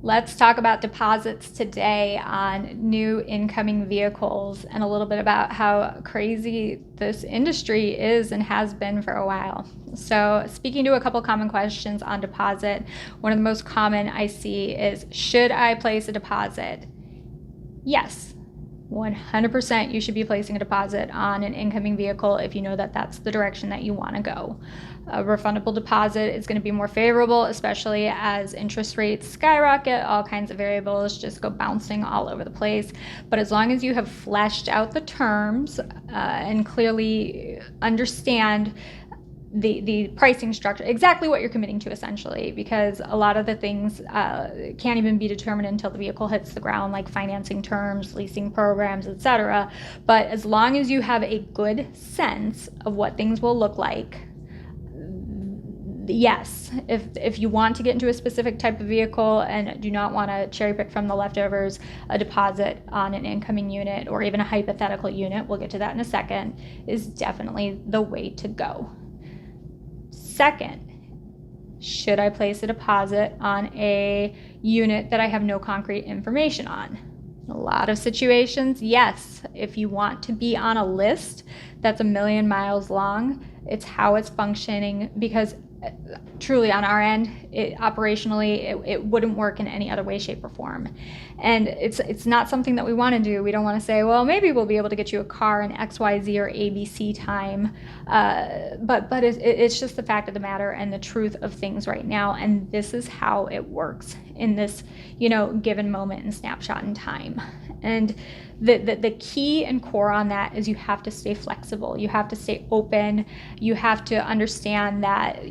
Let's talk about deposits today on new incoming vehicles and a little bit about how crazy this industry is and has been for a while. So, speaking to a couple common questions on deposit, one of the most common I see is, should I place a deposit? Yes. 100% you should be placing a deposit on an incoming vehicle if you know that that's the direction that you want to go. A refundable deposit is going to be more favorable, especially as interest rates skyrocket, all kinds of variables just go bouncing all over the place. But as long as you have fleshed out the terms and clearly understand the pricing structure, exactly what you're committing to essentially, because a lot of the things can't even be determined until the vehicle hits the ground, like financing terms, leasing programs, etc. But as long as you have a good sense of what things will look like, yes, if you want to get into a specific type of vehicle and do not want to cherry pick from the leftovers, a deposit on an incoming unit or even a hypothetical unit, we'll get to that in a second, is definitely the way to go. Second, should I place a deposit on a unit that I have no concrete information on? In a lot of situations, yes. If you want to be on a list that's 1,000,000 miles long, it's how it's functioning, because truly on our end, operationally, it wouldn't work in any other way, shape, or form. And it's not something that we want to do. We don't want to say, well, maybe we'll be able to get you a car in XYZ or ABC time. But it's just the fact of the matter and the truth of things right now. And this is how it works in this, given moment and snapshot in time. And the key and core on that is you have to stay flexible. You have to stay open. You have to understand that,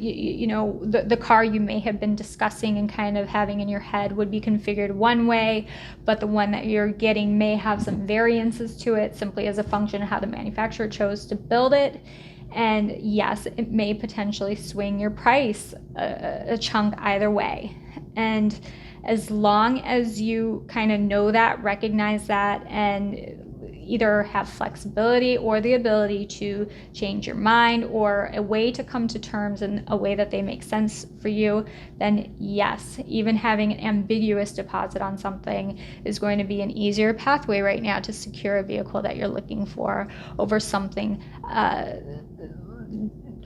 the car you may have been discussing and kind of having in your head would be configured one way, but the one that you're getting may have some variances to it simply as a function of how the manufacturer chose to build it. And yes, it may potentially swing your price a chunk either way. And as long as you kind of know that, recognize that, and either have flexibility or the ability to change your mind or a way to come to terms in a way that they make sense for you, then yes, even having an ambiguous deposit on something is going to be an easier pathway right now to secure a vehicle that you're looking for over something.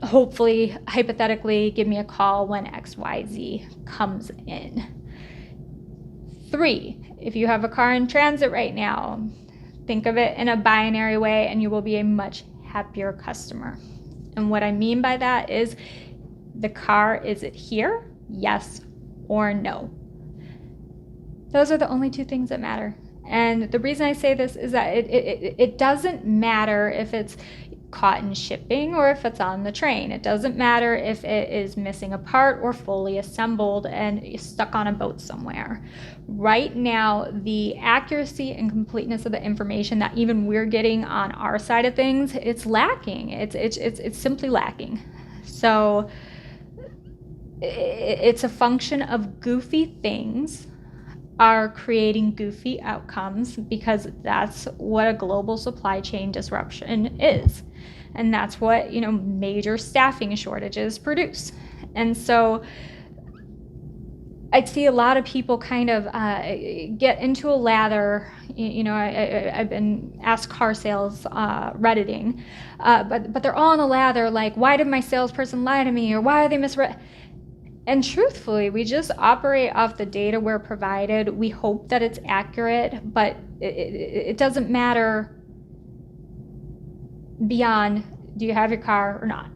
Hopefully, hypothetically, give me a call when XYZ comes in. 3, if you have a car in transit right now, think of it in a binary way and you will be a much happier customer. And what I mean by that is, the car, is it here? Yes or no? Those are the only 2 things that matter. And the reason I say this is that it doesn't matter if it's caught in shipping or if it's on the train. It doesn't matter if it is missing a part or fully assembled and stuck on a boat somewhere. Right now, the accuracy and completeness of the information that even we're getting on our side of things, it's lacking. It's simply lacking. So it's a function of goofy things are creating goofy outcomes, because that's what a global supply chain disruption is. And that's what, major staffing shortages produce. And so I see a lot of people kind of get into a lather. I've been asked car sales Redditing, but they're all in a lather, like, why did my salesperson lie to me, or why are they misread? And truthfully, we just operate off the data we're provided. We hope that it's accurate, but it doesn't matter beyond, do you have your car or not?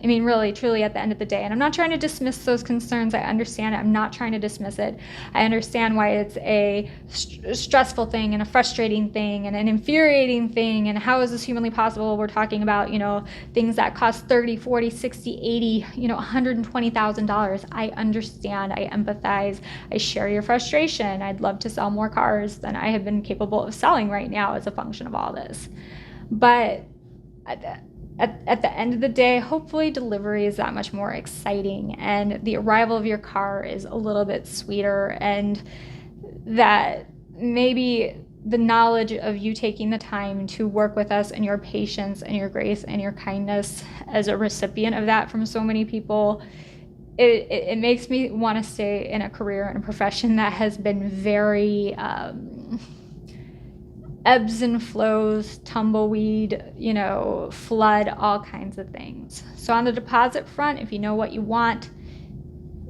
I mean, really, truly, at the end of the day. And I'm not trying to dismiss those concerns. I understand it. I'm not trying to dismiss it. I understand why it's a stressful thing and a frustrating thing and an infuriating thing. And how is this humanly possible? We're talking about, things that cost $30, $40, $60, $80, $120,000. I understand. I empathize. I share your frustration. I'd love to sell more cars than I have been capable of selling right now as a function of all this. But at the end of the day, hopefully delivery is that much more exciting and the arrival of your car is a little bit sweeter, and that maybe the knowledge of you taking the time to work with us and your patience and your grace and your kindness as a recipient of that from so many people it makes me want to stay in a career and a profession that has been very ebbs and flows, tumbleweed, flood, all kinds of things. So on the deposit front, if you know what you want,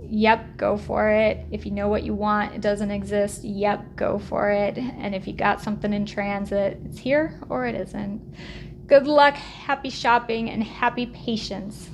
yep, go for it. If you know what you want, it doesn't exist, yep, go for it. And if you got something in transit, it's here or it isn't. Good luck, happy shopping, and happy patience.